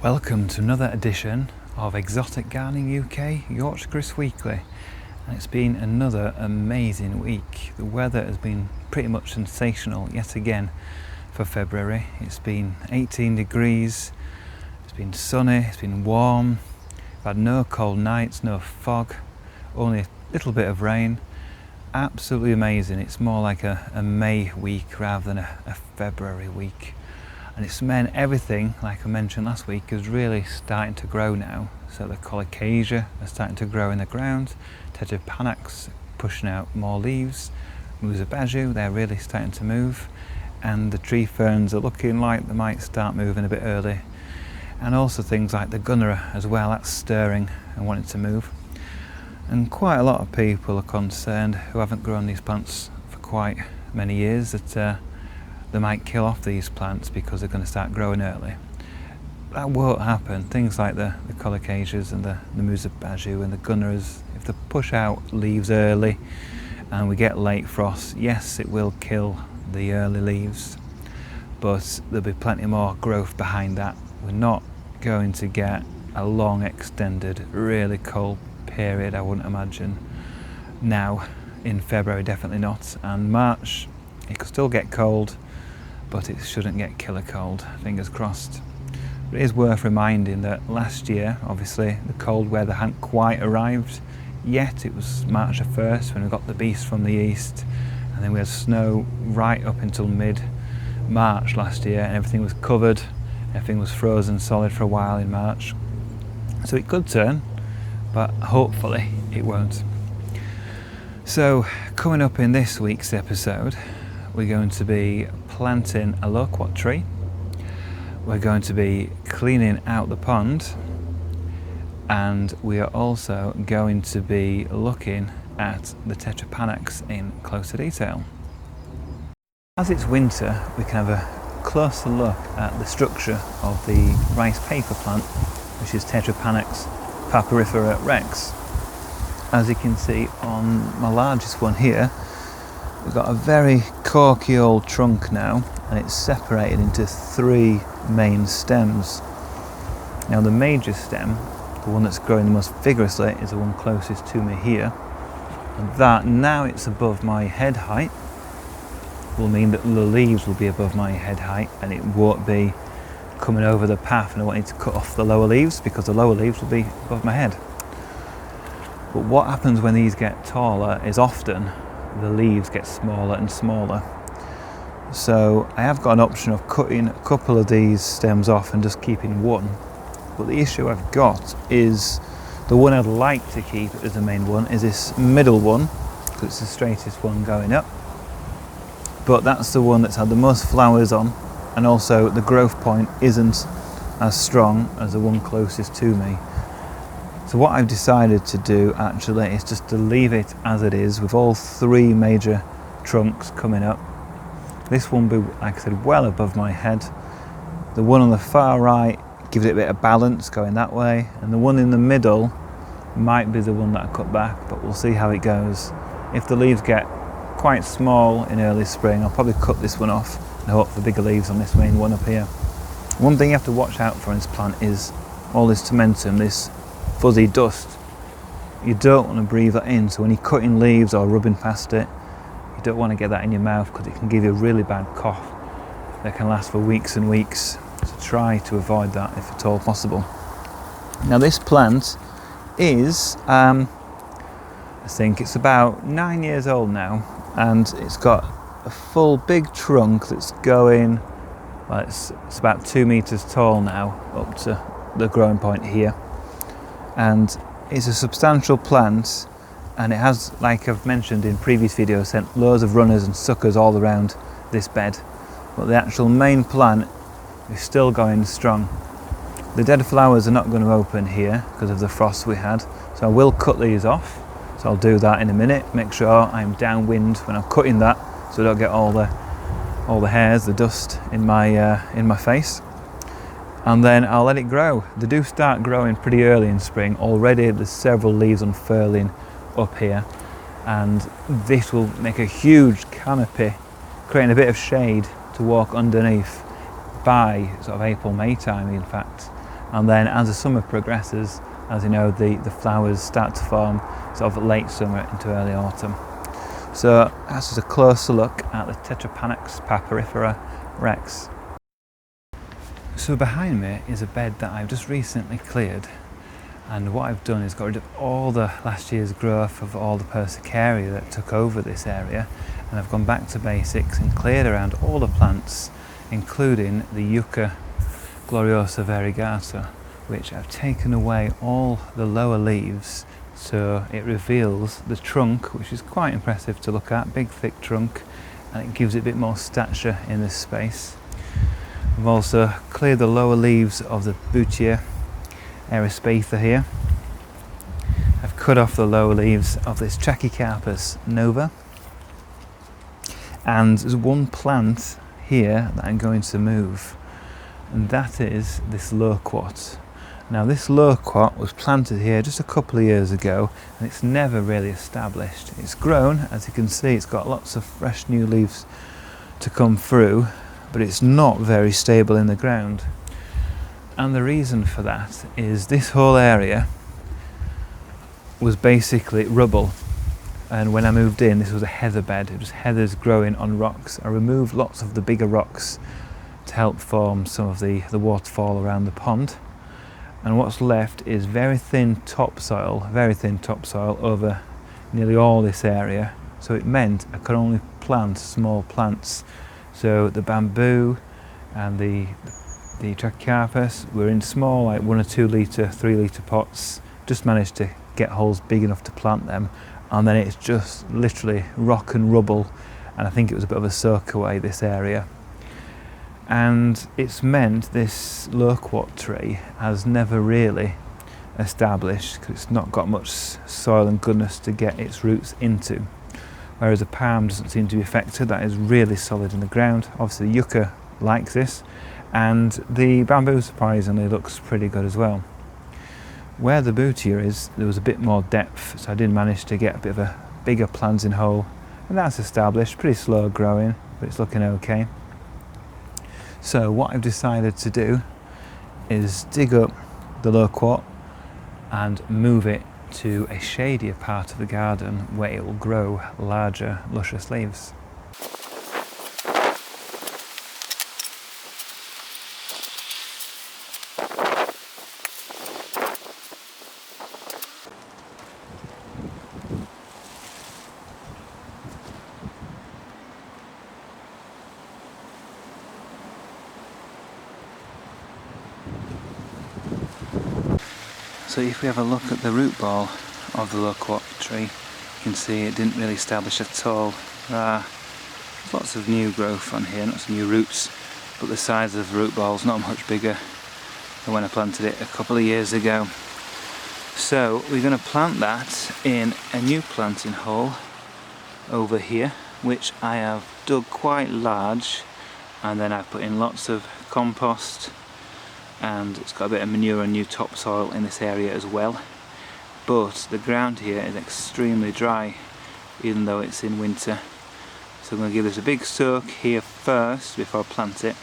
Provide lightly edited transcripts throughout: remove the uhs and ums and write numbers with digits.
Welcome to another edition of Exotic Gardening UK, Yorkshire Kris Weekly. And it's been another amazing week. The weather has been pretty much sensational yet again for February. It's been 18 degrees, it's been sunny, it's been warm. We've had no cold nights, no fog, only a little bit of rain. Absolutely amazing. It's more like a May week rather than a February week. And it's meant everything, like I mentioned last week, is really starting to grow now. So the colocasia are starting to grow in the ground, Tetrapanax pushing out more leaves, Burrata, they're really starting to move, and the tree ferns are looking like they might start moving a bit early. And also things like the Burrata as well, that's stirring and wanting to move. And quite a lot of people are concerned who haven't grown these plants for quite many years that they might kill off these plants because they're going to start growing early. That won't happen. Things like the colocasias and the Burrata and the Burratas, if they push out leaves early and we get late frost, yes, it will kill the early leaves, but there'll be plenty more growth behind that. We're not going to get a long extended, really cold period, I wouldn't imagine. Now, in February, definitely not, and March, it could still get cold, but it shouldn't get killer cold, fingers crossed. But it is worth reminding that last year, obviously, the cold weather hadn't quite arrived yet. It was March the 1st when we got the beast from the east, and then we had snow right up until mid-March last year, and everything was covered, everything was frozen solid for a while in March. So it could turn, but hopefully it won't. So coming up in this week's episode, we're going to be planting a loquat tree. We're going to be cleaning out the pond, and we are also going to be looking at the Tetrapanax in closer detail. As it's winter, we can have a closer look at the structure of the rice paper plant, which is Tetrapanax papyrifera rex. As you can see on my largest one here, we've got a very corky old trunk now, and it's separated into 3 main stems. Now the major stem, the one that's growing the most vigorously, is the one closest to me here. And that, now it's above my head height, will mean that the leaves will be above my head height and it won't be coming over the path, and I won't need to cut off the lower leaves because the lower leaves will be above my head. But what happens when these get taller is often the leaves get smaller and smaller. So I have got an option of cutting a couple of these stems off and just keeping one. But the issue I've got is the one I'd like to keep as the main one is this middle one, because it's the straightest one going up. But that's the one that's had the most flowers on, and also the growth point isn't as strong as the one closest to me. So what I've decided to do actually is just to leave it as it is with all 3 major trunks coming up. This one will be, like I said, well above my head. The one on the far right gives it a bit of balance going that way, and the one in the middle might be the one that I cut back, but we'll see how it goes. If the leaves get quite small in early spring, I'll probably cut this one off and hope for bigger leaves on this main one up here. One thing you have to watch out for in this plant is all this tomentum, this fuzzy dust. You don't want to breathe that in, so when you're cutting leaves or rubbing past it, you don't want to get that in your mouth because it can give you a really bad cough that can last for weeks and weeks. So try to avoid that if at all possible. Now this plant is, I think it's about 9 years old now, and it's got a full big trunk that's going, well, it's about 2 meters tall now up to the growing point here. And it's a substantial plant, and it has, like I've mentioned in previous videos, sent loads of runners and suckers all around this bed. But the actual main plant is still going strong. The dead flowers are not going to open here because of the frost we had, so I will cut these off. So I'll do that in a minute, make sure I'm downwind when I'm cutting that so I don't get all the hairs, the dust in my face. And then I'll let it grow. They do start growing pretty early in spring. Already there's several leaves unfurling up here, and this will make a huge canopy, creating a bit of shade to walk underneath by sort of April, May time in fact. And then as the summer progresses, as you know, the flowers start to form sort of late summer into early autumn. So that's just a closer look at the Tetrapanax papyrifera rex. So behind me is a bed that I've just recently cleared, and what I've done is got rid of all the last year's growth of all the persicaria that took over this area, and I've gone back to basics and cleared around all the plants, including the Yucca gloriosa variegata, which I've taken away all the lower leaves, so it reveals the trunk, which is quite impressive to look at, big thick trunk, and it gives it a bit more stature in this space. I've also cleared the lower leaves of the Butia erispatha here. I've cut off the lower leaves of this Trachycarpus nova, and there's one plant here that I'm going to move, and that is this loquat. Now this loquat was planted here just a couple of years ago, and it's never really established. It's grown, as you can see, it's got lots of fresh new leaves to come through, but it's not very stable in the ground. And the reason for that is this whole area was basically rubble, and when I moved in, this was a heather bed. It was heathers growing on rocks. I removed lots of the bigger rocks to help form some of the waterfall around the pond, and what's left is very thin topsoil over nearly all this area. So it meant I could only plant small plants. So the bamboo and the Trachycarpus were in small, like 1 or 2 litre, 3 litre pots. Just managed to get holes big enough to plant them, and then it's just literally rock and rubble, and I think it was a bit of a soak away, this area. And it's meant this loquat tree has never really established because it's not got much soil and goodness to get its roots into. Whereas the palm doesn't seem to be affected, that is really solid in the ground. Obviously the yucca likes this, and the bamboo surprisingly looks pretty good as well. Where the butia is, there was a bit more depth, so I did manage to get a bit of a bigger planting hole, and that's established, pretty slow growing, but it's looking okay. So what I've decided to do is dig up the loquat and move it to a shadier part of the garden where it will grow larger, luscious leaves. So if we have a look at the root ball of the loquat tree, you can see it didn't really establish at all. There's lots of new growth on here, lots of new roots, but the size of the root ball is not much bigger than when I planted it a couple of years ago. So we're going to plant that in a new planting hole over here, which I have dug quite large, and then I've put in lots of compost, and it's got a bit of manure and new topsoil in this area as well. But the ground here is extremely dry, even though it's in winter. So I'm going to give this a big soak here first before I plant it.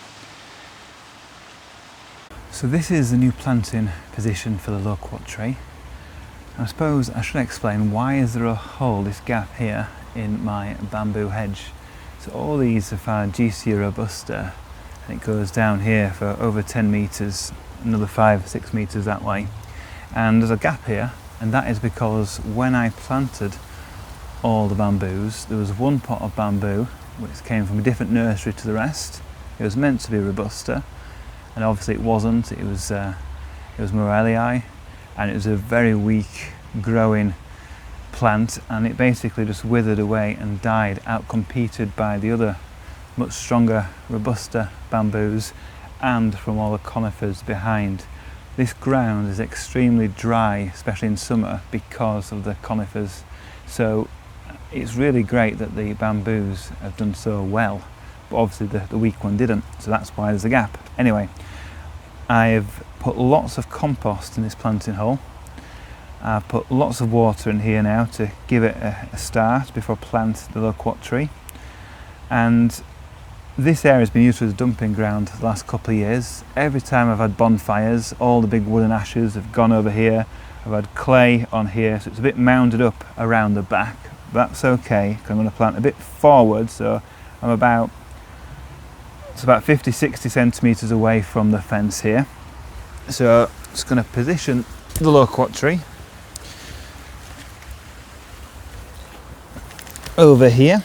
So this is the new planting position for the loquat tree. I suppose I should explain why is there a hole, this gap here in my bamboo hedge. So all these are found GC robusta, and it goes down here for over 10 metres, another 5-6 metres that way. And there's a gap here, and that is because when I planted all the bamboos, there was one pot of bamboo which came from a different nursery to the rest. It was meant to be robusta, and obviously it wasn't. It was morellii, and it was a very weak growing plant, and it basically just withered away and died, outcompeted by the other much stronger robusta bamboos and from all the conifers behind. This ground is extremely dry, especially in summer, because of the conifers. So it's really great that the bamboos have done so well, but obviously the weak one didn't, so that's why there's a gap. Anyway, I've put lots of compost in this planting hole. I've put lots of water in here now to give it a start before I plant the loquat tree. And This area has been used as a dumping ground the last couple of years. Every time I've had bonfires, all the big wooden ashes have gone over here. I've had clay on here, so it's a bit mounded up around the back. But that's okay, 'cause I'm going to plant a bit forward, so I'm about 50-60 centimetres away from the fence here. So I'm just going to position the Loquat tree over here,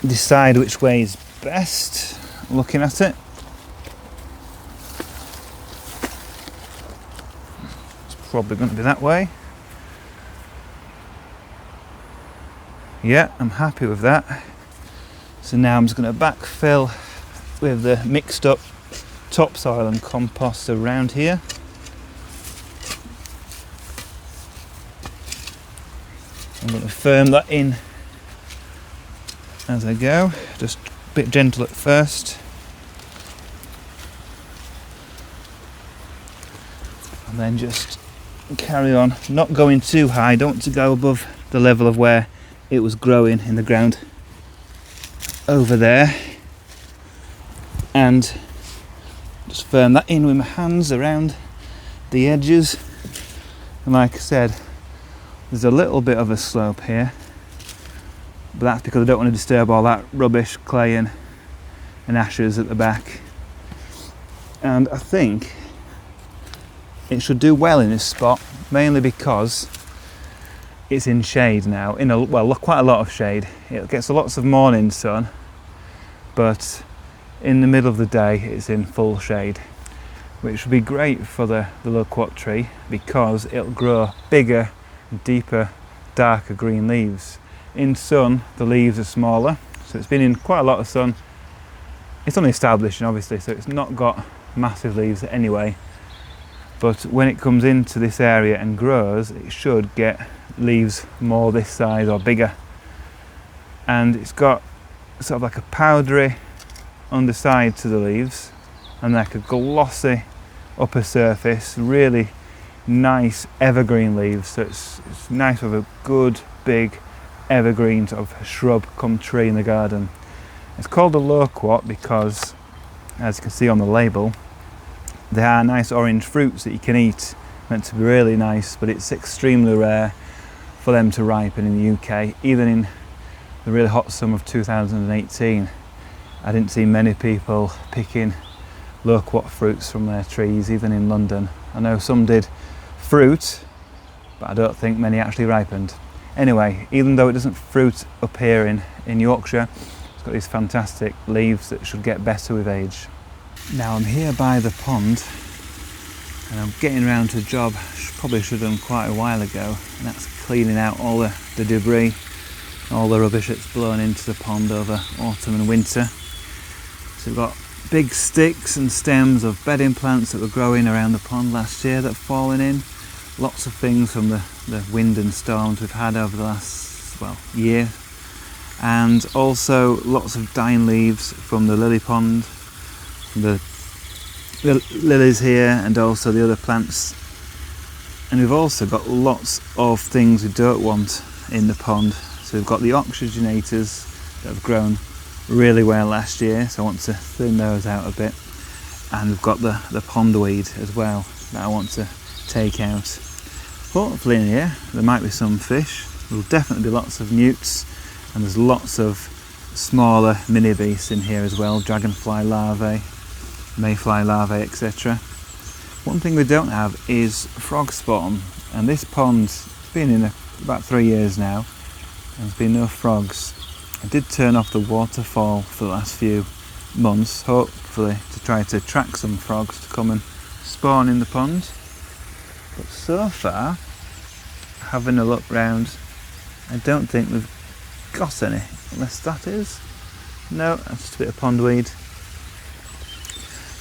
decide which way is best looking at it. It's probably going to be that way. Yeah, I'm happy with that. So now I'm just going to backfill with the mixed up topsoil and compost around here. I'm going to firm that in as I go, just a bit gentle at first. And then just carry on, not going too high, don't want to go above the level of where it was growing in the ground over there. And just firm that in with my hands around the edges. And like I said, there's a little bit of a slope here, but that's because I don't want to disturb all that rubbish, clay and ashes at the back. And I think it should do well in this spot, mainly because it's in shade now, quite a lot of shade. It gets lots of morning sun, but in the middle of the day it's in full shade, which would be great for the Loquat tree because it'll grow bigger, deeper, darker green leaves. In sun, the leaves are smaller, so it's been in quite a lot of sun. It's only establishing, obviously, so it's not got massive leaves anyway. But when it comes into this area and grows, it should get leaves more this size or bigger. And it's got sort of like a powdery underside to the leaves and like a glossy upper surface, really nice evergreen leaves. So it's nice with a good big evergreen sort of shrub come tree in the garden. It's called a loquat because, as you can see on the label, they are nice orange fruits that you can eat, meant to be really nice, but it's extremely rare for them to ripen in the UK. Even in the really hot summer of 2018, I didn't see many people picking loquat fruits from their trees, even in London. I know some did fruit, but I don't think many actually ripened. Anyway, even though it doesn't fruit up here in Yorkshire, it's got these fantastic leaves that should get better with age. Now I'm here by the pond and I'm getting around to a job probably should have done quite a while ago, and that's cleaning out all the debris, all the rubbish that's blown into the pond over autumn and winter. So we've got big sticks and stems of bedding plants that were growing around the pond last year that have fallen in. Lots of things from the wind and storms we've had over the last year, and also lots of dying leaves from the lily pond, from the lilies here, and also the other plants. And we've also got lots of things we don't want in the pond. So we've got the oxygenators that have grown really well last year, so I want to thin those out a bit. And we've got the pondweed as well that I want to take out. Hopefully in here there might be some fish. There'll definitely be lots of newts, and there's lots of smaller mini beasts in here as well, dragonfly larvae, mayfly larvae, etc. One thing we don't have is frog spawn, and this pond's been in about 3 years now and there's been no frogs. I did turn off the waterfall for the last few months, hopefully to try to attract some frogs to come and spawn in the pond. But so far, having a look round, I don't think we've got any, unless that is. No, that's just a bit of pondweed.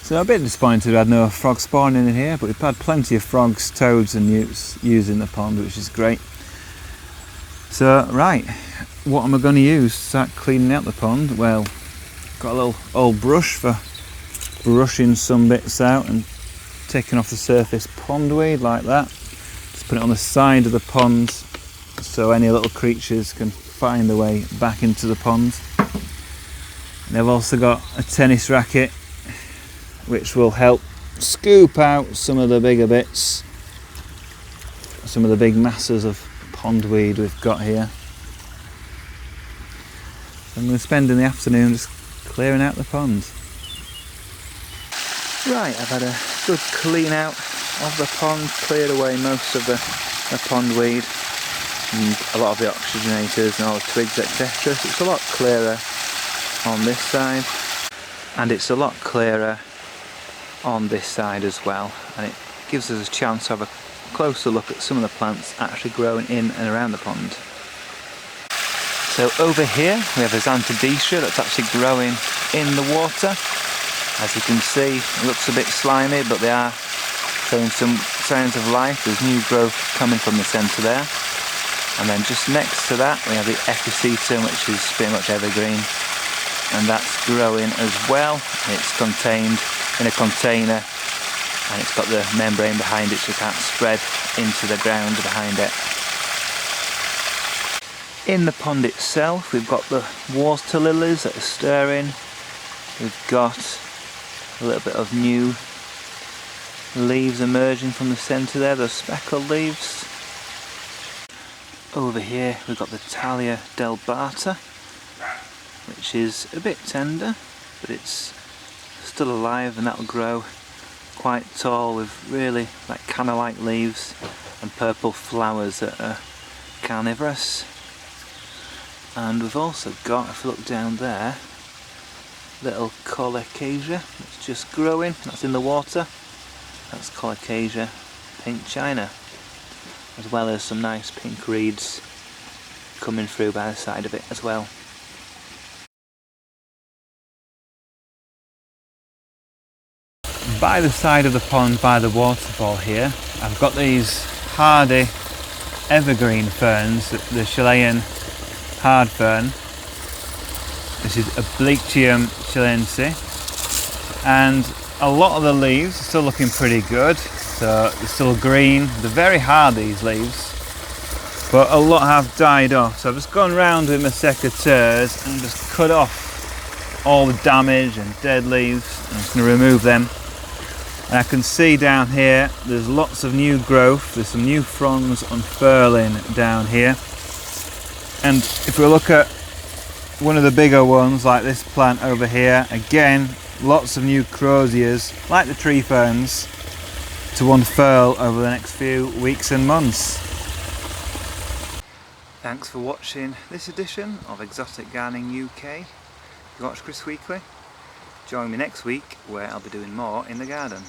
So I'm a bit disappointed we had no frog spawning in here, but we've had plenty of frogs, toads and newts using the pond, which is great. So right, what am I going to use to start cleaning out the pond? Well, got a little old brush for brushing some bits out and taking off the surface pondweed like that. Just put it on the side of the pond so any little creatures can find their way back into the pond. They've also got a tennis racket which will help scoop out some of the bigger bits, some of the big masses of pondweed we've got here. I'm going to spend in the afternoon just clearing out the pond. Right, I've had a good clean out of the pond, cleared away most of the pondweed and a lot of the oxygenators and all the twigs, etc. So it's a lot clearer on this side, and it's a lot clearer on this side as well, and it gives us a chance to have a closer look at some of the plants actually growing in and around the pond. So over here we have a xanthidacea that's actually growing in the water. As you can see, it looks a bit slimy, but they are showing some signs of life. There's new growth coming from the centre there. And then just next to that we have the epicedium, which is pretty much evergreen, and that's growing as well. It's contained in a container and it's got the membrane behind it so it can't spread into the ground behind it. In the pond itself we've got the water lilies that are stirring. We've got a little bit of new leaves emerging from the centre there, those speckled leaves. Over here we've got the Talia del Burrata, which is a bit tender, but it's still alive, and that will grow quite tall with really like canna-like leaves and purple flowers that are carnivorous. And we've also got, if you look down there, little colocasia that's just growing, that's in the water. That's colocasia pink china, as well as some nice pink reeds coming through by the side of it as well. By the side of the pond, by the waterfall here, I've got these hardy evergreen ferns, the Chilean hard fern. This is Obliquium chilense, and a lot of the leaves are still looking pretty good, so they're still green. They're very hard, these leaves, but a lot have died off. So I've just gone round with my secateurs and just cut off all the damage and dead leaves. I'm just going to remove them. And I can see down here there's lots of new growth. There's some new fronds unfurling down here, and if we look at one of the bigger ones like this plant over here, again lots of new crosias like the tree ferns to unfurl over the next few weeks and months. Thanks for watching this edition of Exotic Gardening UK, Yorkshire Kris Weekly. Join me next week where I'll be doing more in the garden.